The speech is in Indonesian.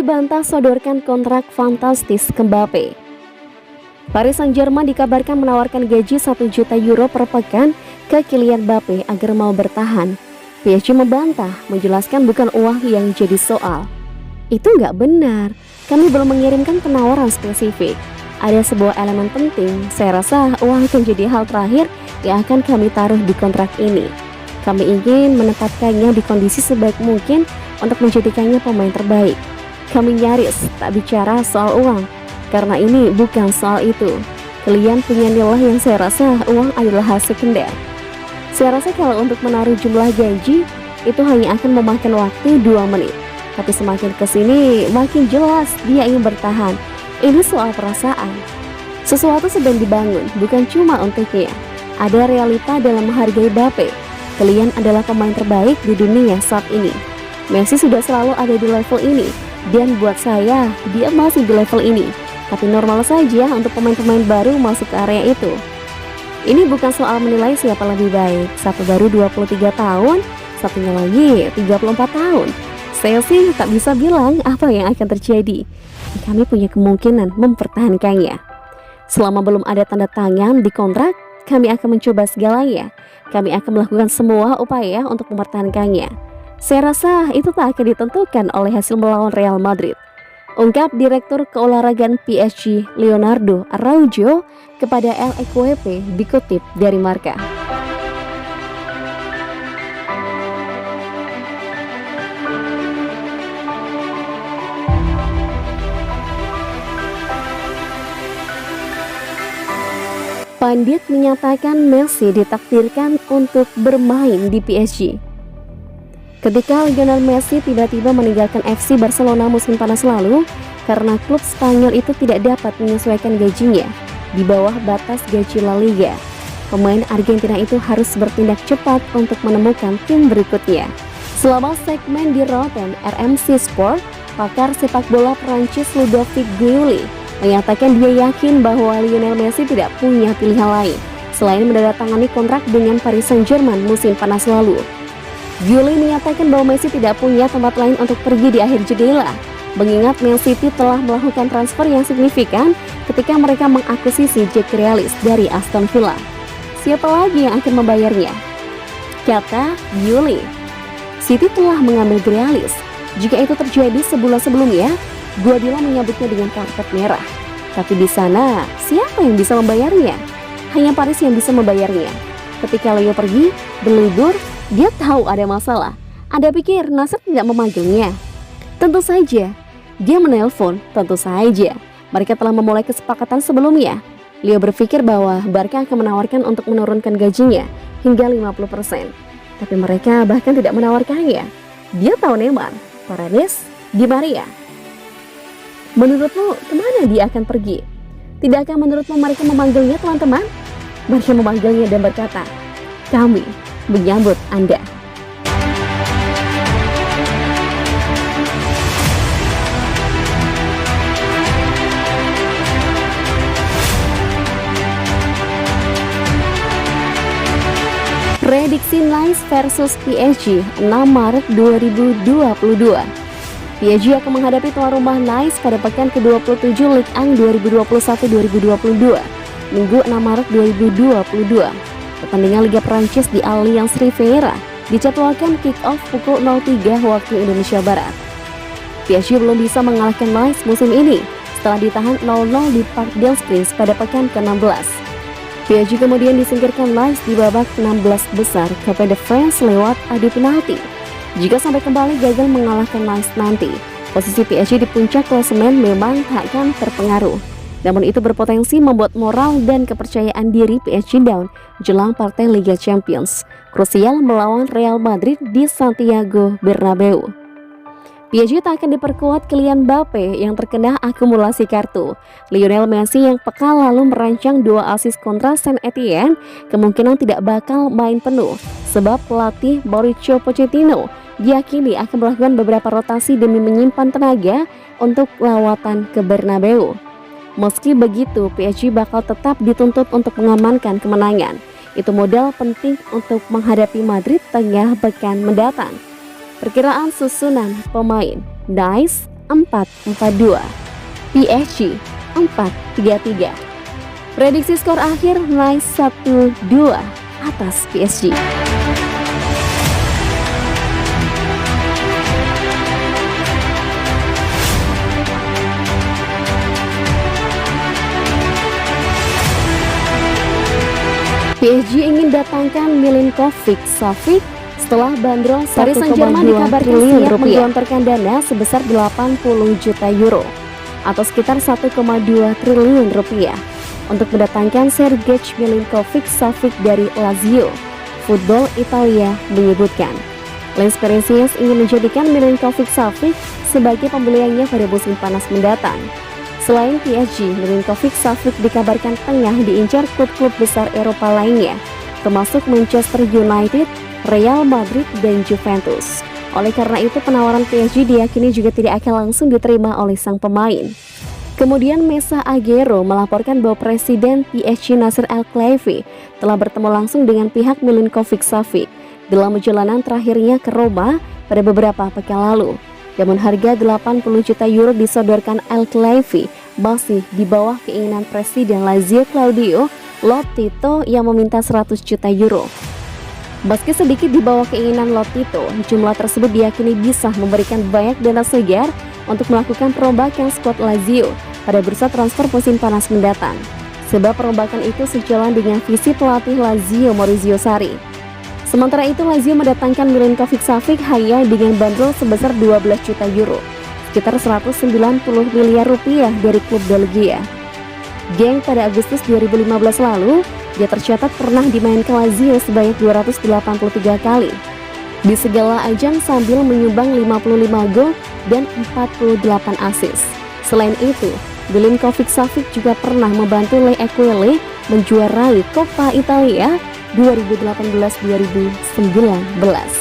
bantah sodorkan kontrak fantastis ke Mbappe. Paris Saint-Germain dikabarkan menawarkan gaji 1 juta euro per pekan ke Kylian Mbappe agar mau bertahan. PSG membantah, menjelaskan bukan uang yang jadi soal. Itu nggak benar, kami belum mengirimkan penawaran spesifik. Ada sebuah elemen penting, saya rasa uang akan jadi hal terakhir yang akan kami taruh di kontrak ini. Kami ingin menempatkannya di kondisi sebaik mungkin untuk menjadikannya pemain terbaik. Kami nyaris tak bicara soal uang, karena ini bukan soal itu. Kalian punya nilai yang saya rasa uang adalah hal sekunder. Saya rasa kalau untuk menaruh jumlah gaji, itu hanya akan memakan waktu 2 menit. Tapi semakin kesini, makin jelas dia ingin bertahan. Ini soal perasaan. Sesuatu sedang dibangun, bukan cuma untuknya. Ada realita dalam menghargai Mbappe. Kalian adalah pemain terbaik di dunia saat ini. Messi sudah selalu ada di level ini, dan buat saya, dia masih di level ini. Tapi normal saja untuk pemain-pemain baru masuk ke area itu. Ini bukan soal menilai siapa lebih baik. Satu baru 23 tahun, satunya lagi 34 tahun. Saya sih tak bisa bilang apa yang akan terjadi. Kami punya kemungkinan mempertahankannya. Selama belum ada tanda tangan di kontrak, kami akan mencoba segalanya. Kami akan melakukan semua upaya untuk mempertahankannya. Saya rasa itu tak akan ditentukan oleh hasil melawan Real Madrid, ungkap Direktur Keolahragaan PSG Leonardo Araujo kepada El Equipe dikutip dari Marca. Pandit menyatakan Messi ditakdirkan untuk bermain di PSG. Ketika Lionel Messi tiba-tiba meninggalkan FC Barcelona musim panas lalu karena klub Spanyol itu tidak dapat menyesuaikan gajinya di bawah batas gaji La Liga, pemain Argentina itu harus bertindak cepat untuk menemukan tim berikutnya. Selama segmen di Rotten RMC Sport, pakar sepak bola Prancis Ludovic Guyuli menyatakan dia yakin bahwa Lionel Messi tidak punya pilihan lain selain menandatangani kontrak dengan Paris Saint-Germain musim panas lalu. Guyuli menyatakan bahwa Messi tidak punya tempat lain untuk pergi di akhir jendela, mengingat Man City telah melakukan transfer yang signifikan ketika mereka mengakuisisi Jack Grealish dari Aston Villa. Siapa lagi yang akan membayarnya? Kata Guyuli, City telah mengambil Grealish. Jika itu terjadi sebulan sebelumnya, Guardiola menyambutnya dengan karpet merah. Tapi di sana, siapa yang bisa membayarnya? Hanya Paris yang bisa membayarnya. Ketika Leo pergi, berlibur, dia tahu ada masalah. Anda pikir Nasser tidak memanggilnya? Tentu saja. Dia menelpon, tentu saja. Mereka telah memulai kesepakatan sebelumnya. Leo berpikir bahwa Barca akan menawarkan untuk menurunkan gajinya hingga 50%. Tapi mereka bahkan tidak menawarkannya. Dia tahu Neymar, Paredes, Di Maria. Menurutmu kemana dia akan pergi? Tidakkah menurutmu mereka memanggilnya, teman-teman? Mereka memanggilnya dan berkata, kami menyambut Anda. Prediksi Nice versus PSG 6 Maret 2022. PSG akan menghadapi tuan rumah Nice pada pekan ke-27 Ligue 1 2021-2022, Minggu 6 Maret 2022. Pertandingan Liga Prancis di Allianz Riviera dijadwalkan kick-off pukul 03 waktu Indonesia Barat. PSG belum bisa mengalahkan Nice musim ini setelah ditahan 0-0 di Parc des Princes pada pekan ke-16. PSG kemudian disingkirkan Nice di babak 16 besar Coupe de France lewat adu penalti. Jika sampai kembali gagal mengalahkan Nice nanti, posisi PSG di puncak klasemen memang takkan terpengaruh. Namun itu berpotensi membuat moral dan kepercayaan diri PSG down jelang partai Liga Champions krusial melawan Real Madrid di Santiago Bernabeu. PSG tak akan diperkuat Kylian Mbappe yang terkena akumulasi kartu. Lionel Messi yang pekan lalu merancang 2 assist kontra Saint Etienne kemungkinan tidak bakal main penuh sebab pelatih Mauricio Pochettino diyakini akan melakukan beberapa rotasi demi menyimpan tenaga untuk lawatan ke Bernabeu. Meski begitu, PSG bakal tetap dituntut untuk mengamankan kemenangan. Itu modal penting untuk menghadapi Madrid tengah pekan mendatang. Perkiraan susunan pemain: Nice 4-4-2. PSG 4-3-3. Prediksi skor akhir Nice 1-2 atas PSG. PSG ingin datangkan Milinkovic-Savic setelah bandrol Paris Saint-Germain dikabarkan siap menggelontorkan dana sebesar 80 juta euro atau sekitar 1,2 triliun rupiah untuk mendatangkan Sergej Milinkovic-Savic dari Lazio. Football Italia menyebutkan Les Parisiens ingin menjadikan Milinkovic-Savic sebagai pembeliannya pada musim panas mendatang. Selain PSG, Milinkovic-Savic dikabarkan tengah diincar klub-klub besar Eropa lainnya, termasuk Manchester United, Real Madrid, dan Juventus. Oleh karena itu, penawaran PSG diyakini juga tidak akan langsung diterima oleh sang pemain. Kemudian Mesa Aguero melaporkan bahwa Presiden PSG Nasser Al-Khelaifi telah bertemu langsung dengan pihak Milinkovic-Savic dalam perjalanan terakhirnya ke Roma pada beberapa pekan lalu. Namun harga 80 juta euro disodorkan Al-Khelaifi masih di bawah keinginan Presiden Lazio Claudio Lotito yang meminta 100 juta euro. Meski sedikit di bawah keinginan Lotito, jumlah tersebut diyakini bisa memberikan banyak dana segar untuk melakukan perombakan skuad Lazio pada bursa transfer musim panas mendatang. Sebab perombakan itu sejalan dengan visi pelatih Lazio Maurizio Sarri. Sementara itu, Lazio mendatangkan Milinkovic-Savic hanya dengan bandrol sebesar 12 juta euro, sekitar 190 miliar rupiah dari klub Belgia. Geng pada Agustus 2015 lalu, dia tercatat pernah dimainkan Lazio sebanyak 283 kali di segala ajang sambil menyumbang 55 gol dan 48 assist. Selain itu, Milinkovic-Savic juga pernah membantu Le Equile menjuarai Coppa Italia 2018-2019.